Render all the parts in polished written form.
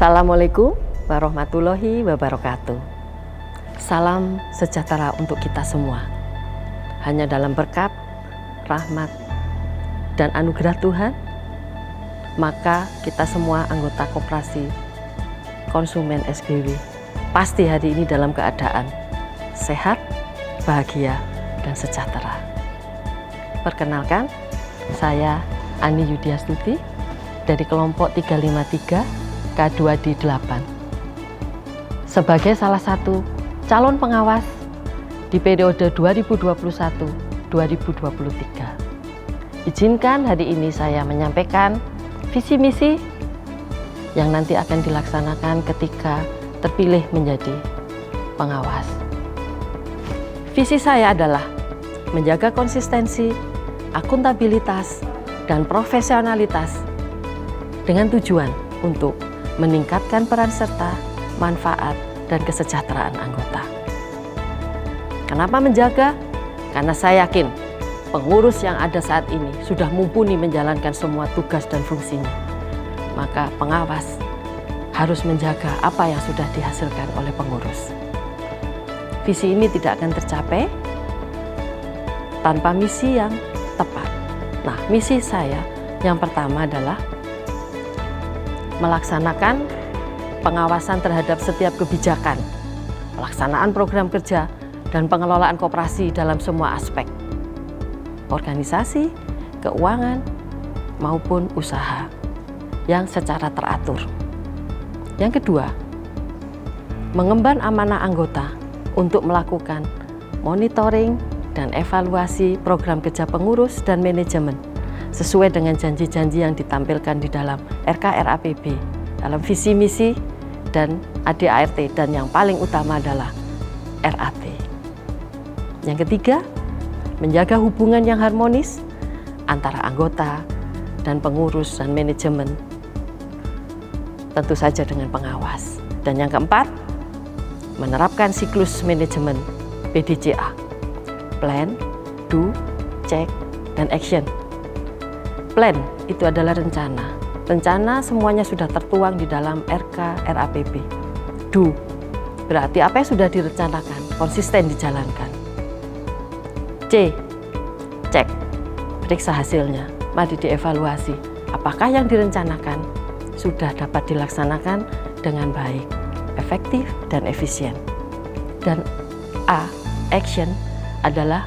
Assalamualaikum warahmatullahi wabarakatuh. Salam sejahtera untuk kita semua. Hanya dalam berkat, rahmat, dan anugerah Tuhan, maka kita semua anggota koperasi konsumen SBW pasti hari ini dalam keadaan sehat, bahagia, dan sejahtera. Perkenalkan, saya Ani Yudiastuti dari kelompok 353 K2D8 sebagai salah satu calon pengawas di periode 2021-2023. Izinkan hari ini saya menyampaikan visi misi yang nanti akan dilaksanakan ketika terpilih menjadi pengawas. Visi saya adalah menjaga konsistensi, akuntabilitas, dan profesionalitas dengan tujuan untuk meningkatkan peran serta, manfaat, dan kesejahteraan anggota. Kenapa menjaga? Karena saya yakin pengurus yang ada saat ini sudah mumpuni menjalankan semua tugas dan fungsinya. Maka pengawas harus menjaga apa yang sudah dihasilkan oleh pengurus. Visi ini tidak akan tercapai tanpa misi yang tepat. Nah, misi saya yang pertama adalah melaksanakan pengawasan terhadap setiap kebijakan, pelaksanaan program kerja, dan pengelolaan koperasi dalam semua aspek, organisasi, keuangan, maupun usaha yang secara teratur. Yang kedua, mengemban amanah anggota untuk melakukan monitoring dan evaluasi program kerja pengurus dan manajemen sesuai dengan janji-janji yang ditampilkan di dalam RKRAPB, dalam visi misi dan ADART, dan yang paling utama adalah RAT. Yang ketiga, menjaga hubungan yang harmonis antara anggota dan pengurus dan manajemen, tentu saja dengan pengawas. Dan yang keempat, menerapkan siklus manajemen PDCA, plan, do, check, dan action. Plan itu adalah rencana. Rencana semuanya sudah tertuang di dalam RKRAPB. Do berarti apa yang sudah direncanakan konsisten dijalankan. C, cek, periksa hasilnya. Mari dievaluasi apakah yang direncanakan sudah dapat dilaksanakan dengan baik, efektif, dan efisien. Dan A, action, adalah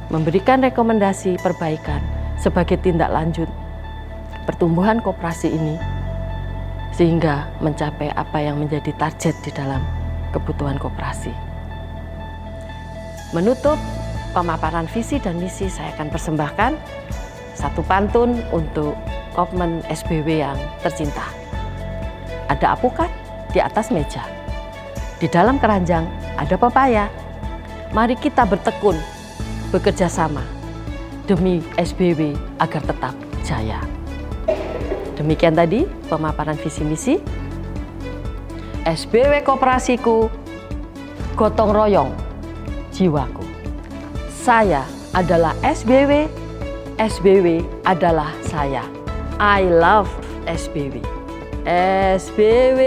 memberikan rekomendasi perbaikan sebagai tindak lanjut pertumbuhan koperasi ini sehingga mencapai apa yang menjadi target di dalam kebutuhan koperasi. Menutup pemaparan visi dan misi, saya akan persembahkan satu pantun untuk Kopmen SBW yang tercinta. Ada apukat di atas meja, di dalam keranjang ada pepaya. Mari kita bertekun, bekerja sama demi SBW agar tetap jaya. Demikian tadi pemaparan visi misi. SBW koperasiku, gotong royong jiwaku. Saya adalah SBW, SBW adalah saya. I love SBW. SBW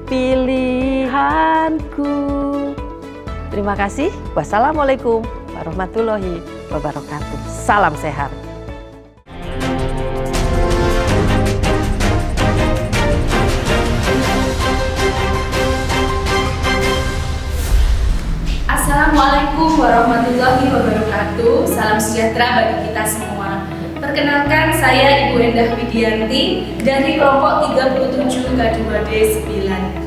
pilihanku. Terima kasih. Wassalamualaikum warahmatullahi wabarakatuh. Salam sehat. Assalamualaikum warahmatullahi wabarakatuh. Salam sejahtera bagi kita semua. Perkenalkan, saya Ibu Endah Widianti dari kelompok 37 K2D9.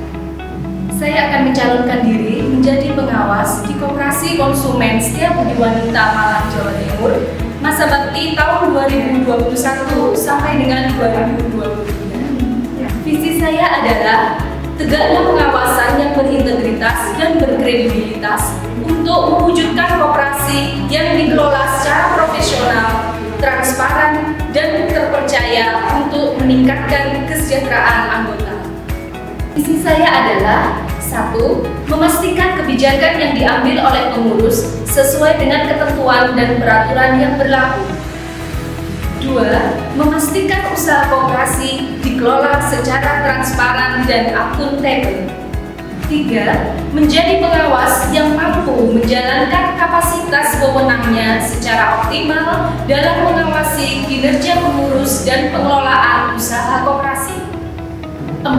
Saya akan mencalonkan diri menjadi pengawas di Koperasi Konsumen Setiabudi Wanita Malang, Jawa Timur, masa bakti tahun 2021 sampai dengan 2023. Visi saya adalah tegaknya pengawasan yang berintegritas dan berkredibilitas untuk mewujudkan koperasi yang dikelola secara profesional, transparan, dan terpercaya untuk meningkatkan kesejahteraan anggota. Visi saya adalah 1. Memastikan kebijakan yang diambil oleh pengurus sesuai dengan ketentuan dan peraturan yang berlaku. 2. Memastikan usaha koperasi dikelola secara transparan dan akuntabel. 3. Menjadi pengawas yang mampu menjalankan kapasitas wewenangnya secara optimal dalam mengawasi kinerja pengurus dan pengelolaan usaha koperasi. 4.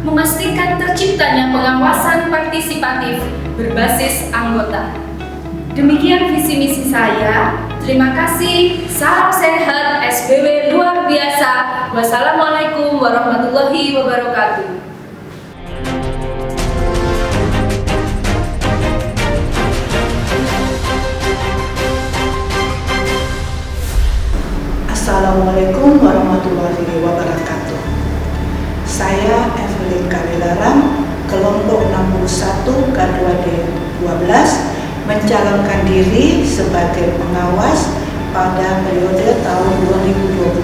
Memastikan terciptanya pengawasan partisipatif berbasis anggota. Demikian visi misi saya. Terima kasih. Salam sehat, SBW luar biasa. Wassalamualaikum warahmatullahi wabarakatuh. Assalamualaikum warahmatullahi wabarakatuh. Saya Evelyn Kalilarang, kelompok 61 K2D 12, mencalonkan diri sebagai pengawas pada periode tahun 2021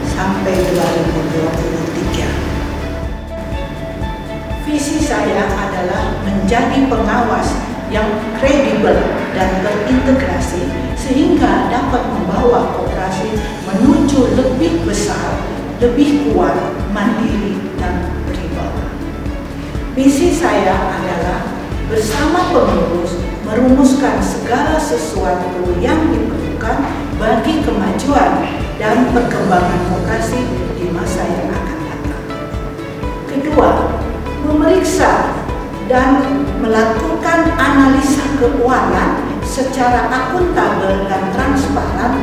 sampai 2023. Visi saya adalah menjadi pengawas yang kredibel dan berintegrasi sehingga dapat membawa koperasi menuju lebih besar, lebih kuat, mandiri, dan berwibawa. Visi saya adalah bersama pengurus merumuskan segala sesuatu yang diperlukan bagi kemajuan dan perkembangan koperasi di masa yang akan datang. Kedua, memeriksa dan melakukan analisa keuangan secara akuntabel dan transparan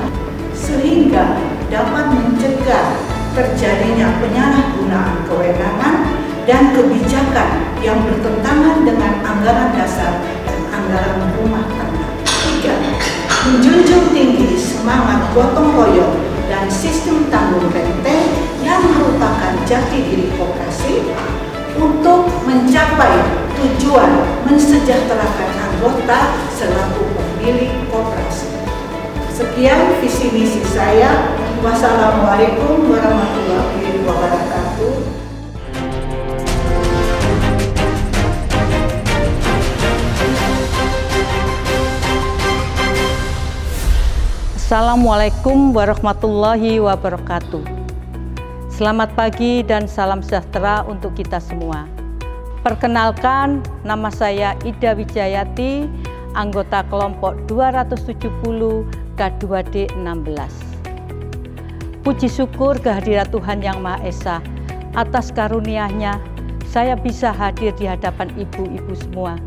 sehingga dapat mencegah terjadinya penyalahgunaan kewenangan dan kebijakan yang bertentangan dengan anggaran dasar dan anggaran rumah tangga. 3. Menjunjung tinggi semangat gotong royong dan sistem tanggung renteng yang merupakan jati diri koperasi untuk mencapai tujuan mensejahterakan anggota selaku pemilik koperasi. Sekian visi misi saya. Wassalamualaikum warahmatullahi wabarakatuh. Assalamualaikum warahmatullahi wabarakatuh. Selamat pagi dan salam sejahtera untuk kita semua. Perkenalkan, nama saya Ida Wijayati, anggota kelompok 270 K2D 16. Puji syukur kehadirat Tuhan Yang Maha Esa, atas karunia-Nya saya bisa hadir di hadapan ibu-ibu semua,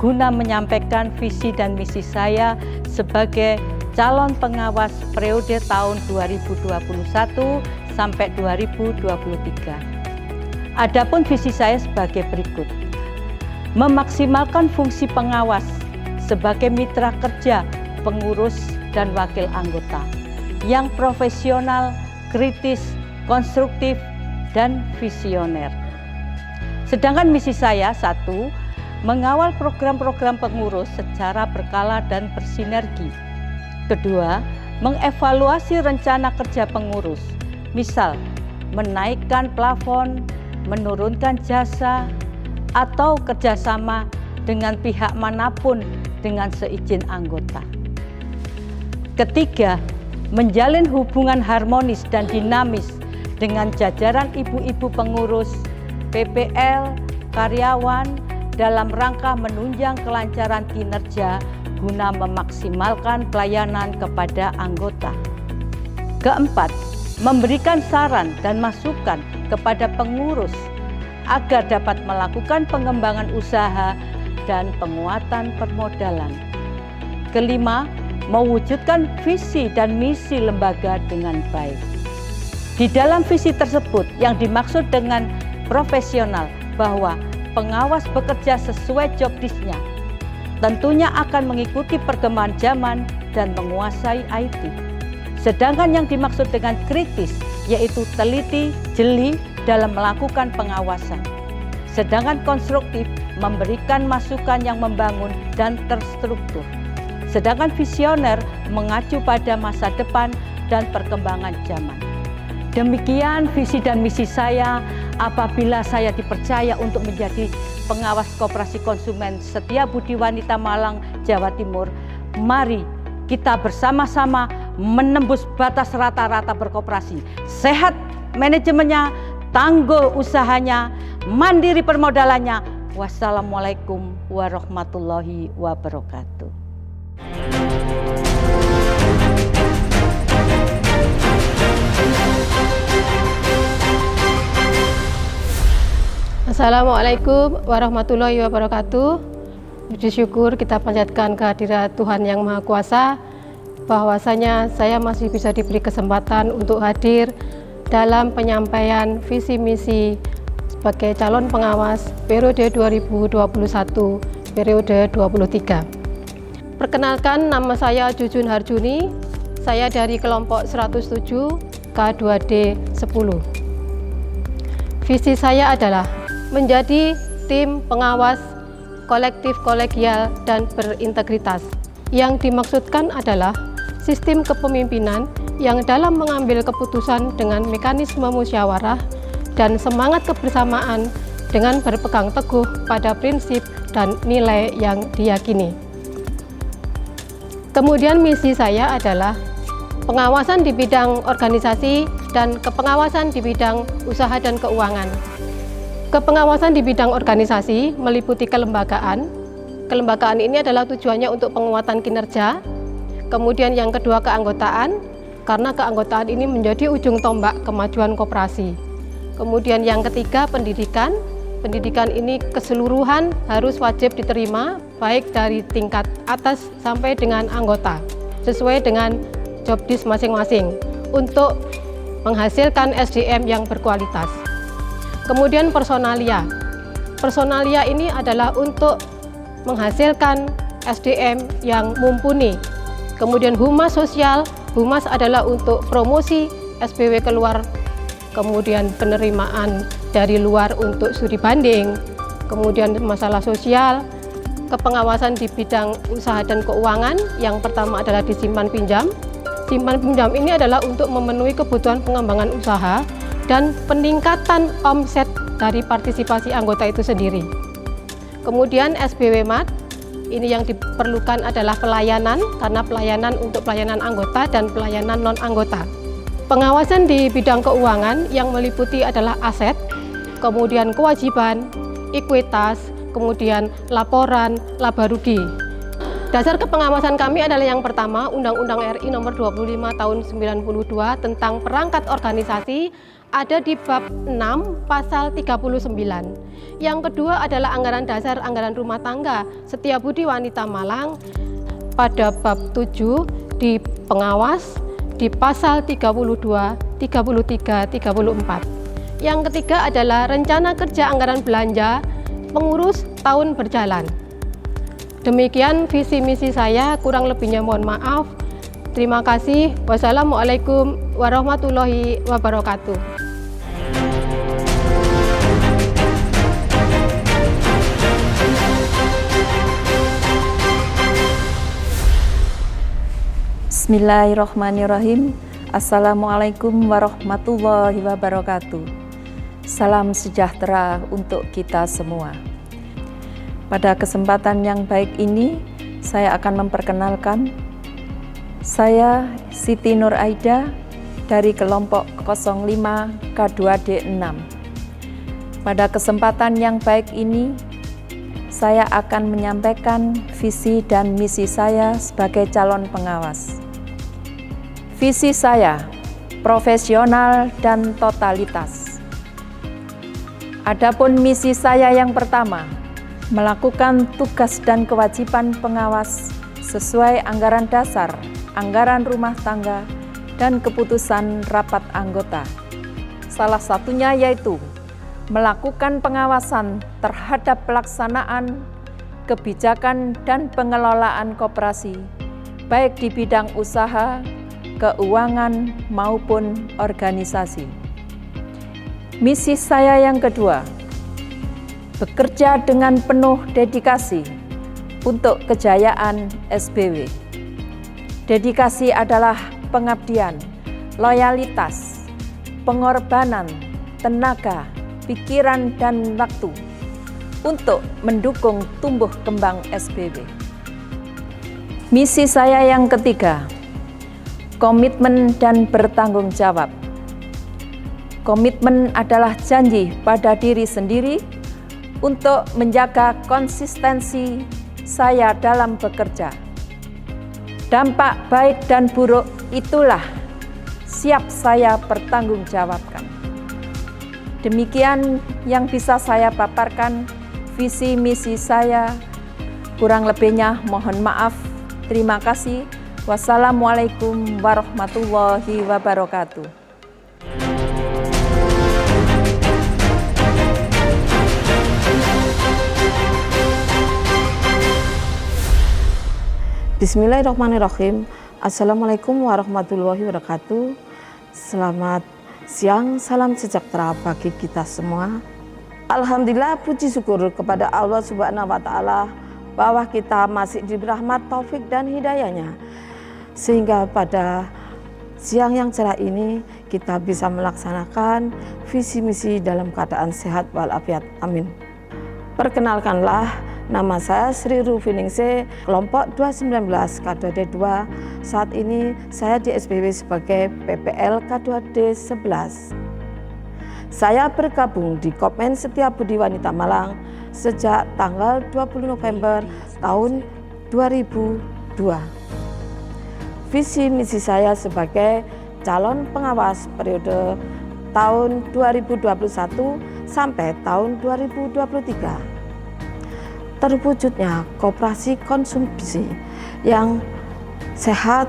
guna menyampaikan visi dan misi saya sebagai calon pengawas periode tahun 2021 sampai 2023. Adapun visi saya sebagai berikut. Memaksimalkan fungsi pengawas sebagai mitra kerja, pengurus, dan wakil anggota yang profesional, kritis, konstruktif, dan visioner. Sedangkan misi saya, 1. Mengawal program-program pengurus secara berkala dan bersinergi. 2. Mengevaluasi rencana kerja pengurus, misal menaikkan plafon, menurunkan jasa, atau kerjasama dengan pihak manapun dengan seizin anggota. 3. Menjalin hubungan harmonis dan dinamis dengan jajaran ibu-ibu pengurus, PPL, karyawan dalam rangka menunjang kelancaran kinerja guna memaksimalkan pelayanan kepada anggota. 4. Memberikan saran dan masukan kepada pengurus agar dapat melakukan pengembangan usaha dan penguatan permodalan. 5. Mewujudkan visi dan misi lembaga dengan baik. Di dalam visi tersebut yang dimaksud dengan profesional bahwa pengawas bekerja sesuai job desk-nya, tentunya akan mengikuti perkembangan zaman dan menguasai IT. Sedangkan yang dimaksud dengan kritis yaitu teliti, jeli dalam melakukan pengawasan. Sedangkan konstruktif memberikan masukan yang membangun dan terstruktur. Sedangkan visioner mengacu pada masa depan dan perkembangan zaman. Demikian visi dan misi saya apabila saya dipercaya untuk menjadi pengawas Koperasi Konsumen Setiabudi Wanita Malang, Jawa Timur. Mari kita bersama-sama menembus batas rata-rata berkoperasi. Sehat manajemennya, tangguh usahanya, mandiri permodalannya. Wassalamualaikum warahmatullahi wabarakatuh. Assalamualaikum warahmatullahi wabarakatuh. Puji syukur kita panjatkan kehadirat Tuhan Yang Maha Kuasa, bahwasanya saya masih bisa diberi kesempatan untuk hadir dalam penyampaian visi misi sebagai calon pengawas periode 2021 periode 23. Perkenalkan, nama saya Jujun Harjuni. Saya dari kelompok 107 K2D 10. Visi saya adalah menjadi tim pengawas kolektif, kolegial, dan berintegritas. Yang dimaksudkan adalah sistem kepemimpinan yang dalam mengambil keputusan dengan mekanisme musyawarah dan semangat kebersamaan dengan berpegang teguh pada prinsip dan nilai yang diyakini. Kemudian misi saya adalah pengawasan di bidang organisasi dan kepengawasan di bidang usaha dan keuangan. Kepengawasan di bidang organisasi meliputi kelembagaan. Kelembagaan ini adalah tujuannya untuk penguatan kinerja. Kemudian yang kedua, keanggotaan, karena keanggotaan ini menjadi ujung tombak kemajuan koperasi. Kemudian yang ketiga, pendidikan. Pendidikan ini keseluruhan harus wajib diterima, baik dari tingkat atas sampai dengan anggota, sesuai dengan job desk masing-masing, untuk menghasilkan SDM yang berkualitas. Kemudian personalia. Personalia ini adalah untuk menghasilkan SDM yang mumpuni. Kemudian humas sosial. Humas adalah untuk promosi SPW keluar. Kemudian penerimaan dari luar untuk studi banding. Kemudian masalah sosial. Kepengawasan di bidang usaha dan keuangan. Yang pertama adalah di simpan pinjam. Simpan pinjam ini adalah untuk memenuhi kebutuhan pengembangan usaha dan peningkatan omset dari partisipasi anggota itu sendiri. Kemudian SBW MAT, ini yang diperlukan adalah pelayanan, karena pelayanan untuk pelayanan anggota dan pelayanan non-anggota. Pengawasan di bidang keuangan yang meliputi adalah aset, kemudian kewajiban, ekuitas, kemudian laporan, laba rugi. Dasar kepengawasan kami adalah yang pertama, Undang-Undang RI nomor 25 tahun 92 tentang perangkat organisasi, ada di bab 6 pasal 39. Yang kedua adalah anggaran dasar anggaran rumah tangga Setiabudi Wanita Malang pada bab 7 di pengawas di pasal 32, 33, 34. Yang ketiga adalah rencana kerja anggaran belanja pengurus tahun berjalan. Demikian visi misi saya, kurang lebihnya mohon maaf. Terima kasih. Wassalamualaikum warahmatullahi wabarakatuh. Bismillahirrahmanirrahim. Assalamualaikum warahmatullahi wabarakatuh. Salam sejahtera untuk kita semua. Pada kesempatan yang baik ini, saya akan memperkenalkan saya Siti Nur Aida dari kelompok 05 K2D 6. Pada kesempatan yang baik ini, saya akan menyampaikan visi dan misi saya sebagai calon pengawas. Visi saya, profesional dan totalitas. Adapun misi saya yang pertama, melakukan tugas dan kewajiban pengawas sesuai anggaran dasar, anggaran rumah tangga, dan keputusan rapat anggota. Salah satunya yaitu melakukan pengawasan terhadap pelaksanaan, kebijakan, dan pengelolaan koperasi, baik di bidang usaha, keuangan, maupun organisasi. Misi saya yang kedua, bekerja dengan penuh dedikasi untuk kejayaan SBW. Dedikasi adalah pengabdian, loyalitas, pengorbanan, tenaga, pikiran, dan waktu untuk mendukung tumbuh kembang SBW. Misi saya yang ketiga, Komitmen dan bertanggung jawab. Komitmen adalah janji pada diri sendiri untuk menjaga konsistensi saya dalam bekerja. Dampak baik dan buruk itulah siap saya pertanggungjawabkan. Demikian yang bisa saya paparkan visi misi saya. Kurang lebihnya mohon maaf. Terima kasih. Wassalamualaikum warahmatullahi wabarakatuh. Bismillahirrahmanirrahim. Assalamualaikum warahmatullahi wabarakatuh. Selamat siang, salam sejahtera bagi kita semua. Alhamdulillah, puji syukur kepada Allah Subhanahu wa Ta'ala bahwa kita masih diberi rahmat, taufik dan hidayahnya, sehingga pada siang yang cerah ini kita bisa melaksanakan visi misi dalam keadaan sehat walafiat. Amin. Perkenalkanlah, nama saya Sri Rufiningsih, kelompok 219 K2D 2. Saat ini saya di SPW sebagai PPL K2D 11. Saya bergabung di Kopmen Setiabudi Wanita Malang sejak tanggal 20 November tahun 2002. Visi misi saya sebagai calon pengawas periode tahun 2021 sampai tahun 2023. Terwujudnya koperasi konsumsi yang sehat,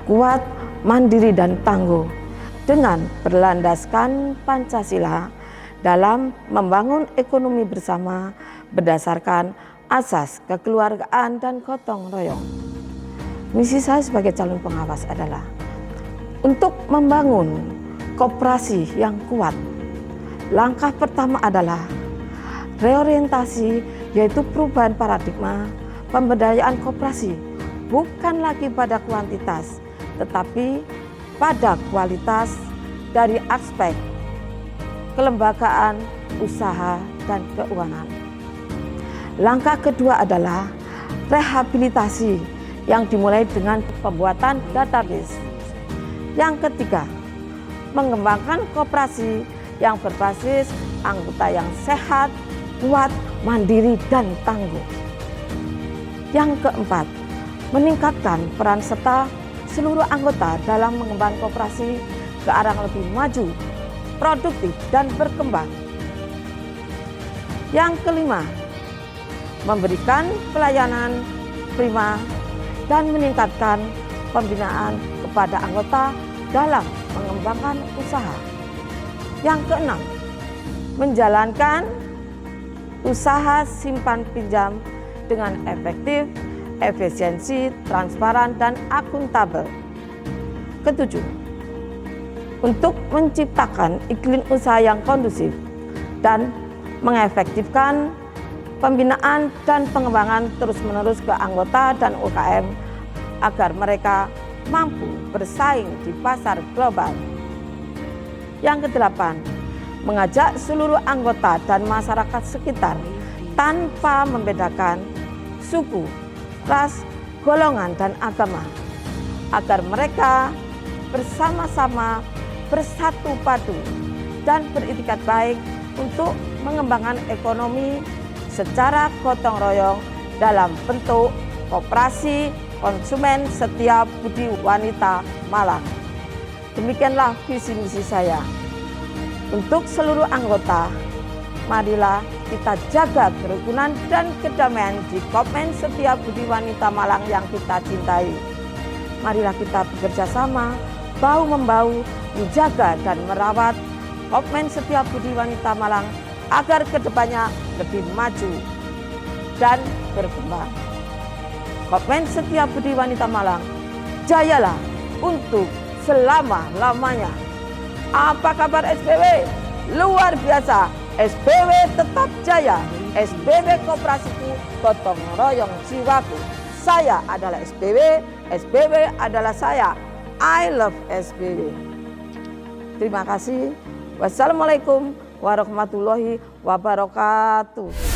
kuat, mandiri dan tangguh dengan berlandaskan Pancasila dalam membangun ekonomi bersama berdasarkan asas kekeluargaan dan gotong royong. Misi saya sebagai calon pengawas adalah untuk membangun koperasi yang kuat. Langkah pertama adalah reorientasi, yaitu perubahan paradigma pemberdayaan koperasi, bukan lagi pada kuantitas, tetapi pada kualitas dari aspek kelembagaan, usaha, dan keuangan. Langkah kedua adalah rehabilitasi yang dimulai dengan pembuatan database. Yang ketiga, mengembangkan koperasi yang berbasis anggota yang sehat, kuat, mandiri, dan tangguh. Yang keempat, meningkatkan peran serta seluruh anggota dalam mengembangkan koperasi ke arah lebih maju, produktif, dan berkembang. Yang kelima, memberikan pelayanan prima dan meningkatkan pembinaan kepada anggota dalam mengembangkan usaha. Yang keenam, menjalankan usaha simpan pinjam dengan efektif, efisiensi, transparan, dan akuntabel. Ketujuh, untuk menciptakan iklim usaha yang kondusif dan mengefektifkan pembinaan dan pengembangan terus-menerus ke anggota dan UKM agar mereka mampu bersaing di pasar global. Yang kedelapan, mengajak seluruh anggota dan masyarakat sekitar tanpa membedakan suku, ras, golongan, dan agama agar mereka bersama-sama bersatu padu dan beritikad baik untuk mengembangkan ekonomi secara gotong royong dalam bentuk koperasi konsumen Setiabudi Wanita Malang. Demikianlah visi misi saya. Untuk seluruh anggota, marilah kita jaga kerukunan dan kedamaian di Kopmen Setiabudi Wanita Malang yang kita cintai. Marilah kita bekerja sama, bahu-membahu, menjaga dan merawat Kopmen Setiabudi Wanita Malang agar kedepannya lebih maju dan berkembang. Kopmen Setiabudi Wanita Malang, jayalah untuk selama-lamanya. Apa kabar SPW? Luar biasa. SPW tetap jaya. SPW Koperasiku, gotong royong jiwaku. Saya adalah SPW, SPW adalah saya. I love SPW. Terima kasih. Wassalamualaikum warahmatullahi wabarakatuh.